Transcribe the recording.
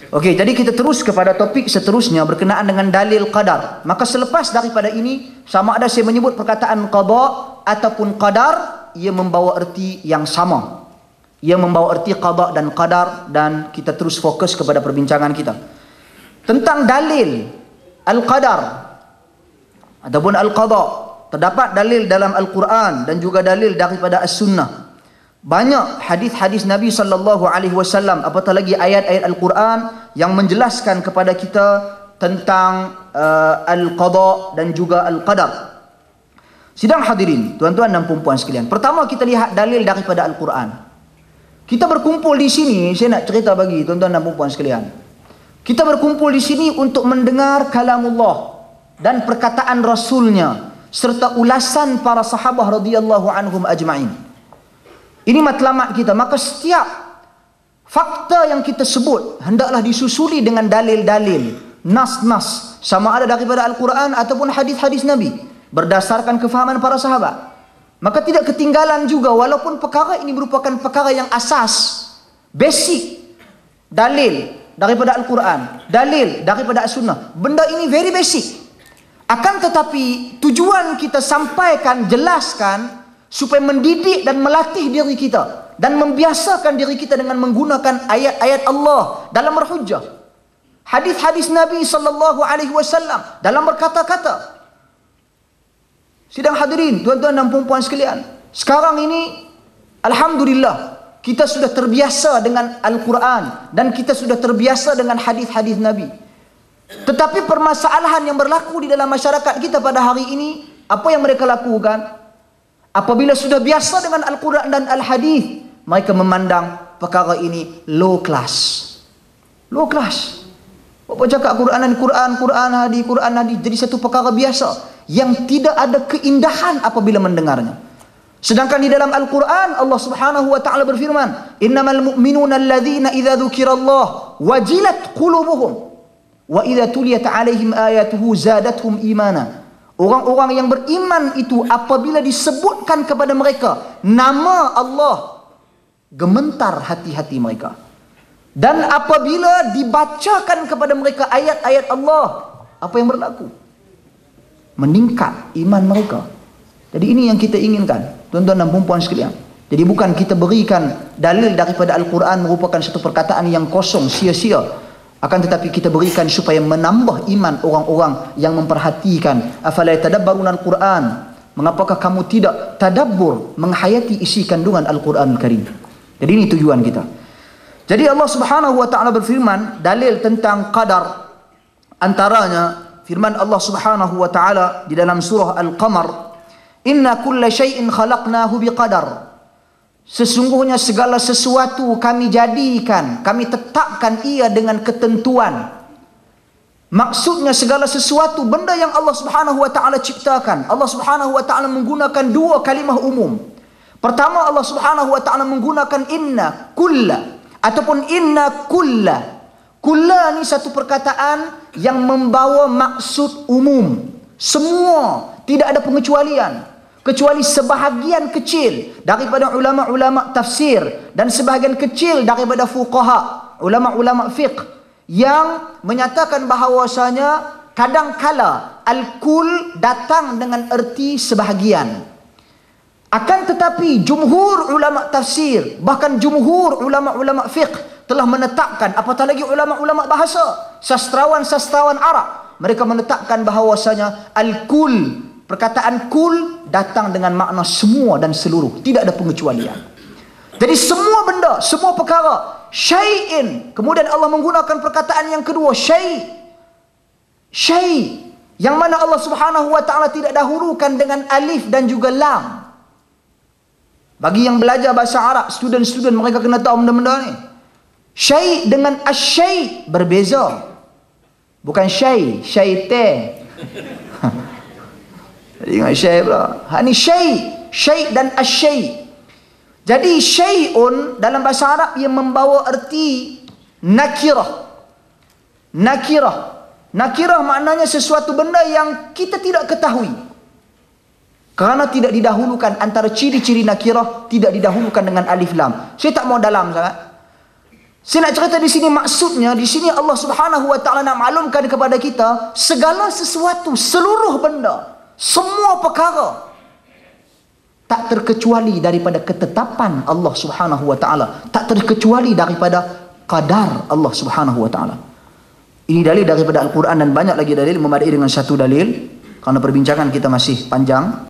Okey, jadi kita terus kepada topik seterusnya berkenaan dengan dalil qadar. Maka selepas daripada ini, sama ada saya menyebut perkataan qada ataupun qadar, ia membawa erti yang sama. Ia membawa erti qada dan qadar, dan kita terus fokus kepada perbincangan kita tentang dalil al-qadar ataupun al-qada. Terdapat dalil dalam Al-Quran dan juga dalil daripada As-Sunnah. Banyak hadis-hadis Nabi SAW, apatah lagi ayat-ayat Al-Quran yang menjelaskan kepada kita tentang al-qada dan juga al-qadar. Sidang hadirin, tuan-tuan dan puan-puan sekalian. Pertama kita lihat dalil daripada Al-Quran. Kita berkumpul di sini, saya nak cerita bagi tuan-tuan dan puan-puan sekalian. Kita berkumpul di sini untuk mendengar kalamullah dan perkataan Rasulnya serta ulasan para sahabah radhiyallahu anhum ajma'in. Ini matlamat kita. Maka setiap fakta yang kita sebut hendaklah disusuli dengan dalil-dalil, nas-nas, sama ada daripada Al-Quran ataupun hadis-hadis Nabi, berdasarkan kefahaman para sahabat. Maka tidak ketinggalan juga, walaupun perkara ini merupakan perkara yang asas, basic, dalil daripada Al-Quran, dalil daripada As-Sunnah. Benda ini very basic. Akan tetapi tujuan kita sampaikan, jelaskan supaya mendidik dan melatih diri kita dan membiasakan diri kita dengan menggunakan ayat-ayat Allah dalam berhujjah, hadis-hadis Nabi SAW dalam berkata-kata. Sidang hadirin, tuan-tuan dan puan-puan sekalian, sekarang ini alhamdulillah kita sudah terbiasa dengan Al-Quran dan kita sudah terbiasa dengan hadis-hadis Nabi. Tetapi permasalahan yang berlaku di dalam masyarakat kita pada hari ini, apa yang mereka lakukan? Apabila sudah biasa dengan Al-Quran dan Al-Hadis, mereka memandang perkara ini low class. Low class. Apa cakap Quran hadis, jadi satu perkara biasa yang tidak ada keindahan apabila mendengarnya. Sedangkan di dalam Al-Quran Allah Subhanahu wa taala berfirman, "Innamal mu'minuna alladzina idza dzukirallah wajilat qulubuhum wa idza tuliyat 'alaihim ayatuhu zadatuhum imana." Orang-orang yang beriman itu apabila disebutkan kepada mereka nama Allah, gemetar hati-hati mereka. Dan apabila dibacakan kepada mereka ayat-ayat Allah, apa yang berlaku? Meningkat iman mereka. Jadi ini yang kita inginkan, tuan-tuan dan puan-puan sekalian. Jadi bukan kita berikan dalil daripada Al-Quran merupakan satu perkataan yang kosong, sia-sia. Akan tetapi kita berikan supaya menambah iman orang-orang yang memperhatikan. Afala yatadabbaruna al-Quran? Mengapakah kamu tidak tadabbur, menghayati isi kandungan Al-Quran Karim? Jadi ini tujuan kita. Jadi Allah Subhanahu wa taala berfirman, dalil tentang qadar, antaranya firman Allah Subhanahu wa taala di dalam surah Al-Qamar, "Inna kulla syai'in khalaqnahu biqadar." Sesungguhnya segala sesuatu kami jadikan, kami tetapkan ia dengan ketentuan. Maksudnya segala sesuatu benda yang Allah Subhanahu wa taala ciptakan, Allah Subhanahu wa taala menggunakan dua kalimah umum. Pertama, Allah Subhanahu wa taala menggunakan inna kulla ataupun inna kulla. Kulla ni satu perkataan yang membawa maksud umum. Semua, tidak ada pengecualian. Kecuali sebahagian kecil daripada ulama-ulama tafsir dan sebahagian kecil daripada fuqaha, ulama-ulama fiqh, yang menyatakan bahawasanya kadangkala al-kul datang dengan erti sebahagian. Akan tetapi jumhur ulama tafsir, bahkan jumhur ulama-ulama fiqh telah menetapkan, apatah lagi ulama-ulama bahasa, sastrawan-sastrawan Arab, mereka menetapkan bahawasanya al-kul, perkataan kul datang dengan makna semua dan seluruh, tidak ada pengecualian. Jadi semua benda, semua perkara, syai'in. Kemudian Allah menggunakan perkataan yang kedua, syai'. Syai', yang mana Allah Subhanahu wa taala tidak dahulukan dengan alif dan juga lam. Bagi yang belajar bahasa Arab, student-student, mereka kena tahu benda-benda ni. Syai' dengan asyai' berbeza. Bukan syai', syai'te. Ingat syai' pula. Ni syai' dan asyai'. Jadi syai'un dalam bahasa Arab ia membawa erti nakirah. Nakirah maknanya sesuatu benda yang kita tidak ketahui. Kerana tidak didahulukan antara ciri-ciri nakirah, tidak didahulukan dengan alif lam. Saya tak mau dalam sangat. Saya nak cerita di sini, maksudnya di sini Allah Subhanahu wa taala nak maklumkan kepada kita segala sesuatu, seluruh benda, semua perkara tak terkecuali daripada ketetapan Allah Subhanahu wa taala, tak terkecuali daripada qadar Allah Subhanahu wa taala. Ini dalil daripada Al-Quran dan banyak lagi dalil, memadai dengan satu dalil kerana perbincangan kita masih panjang.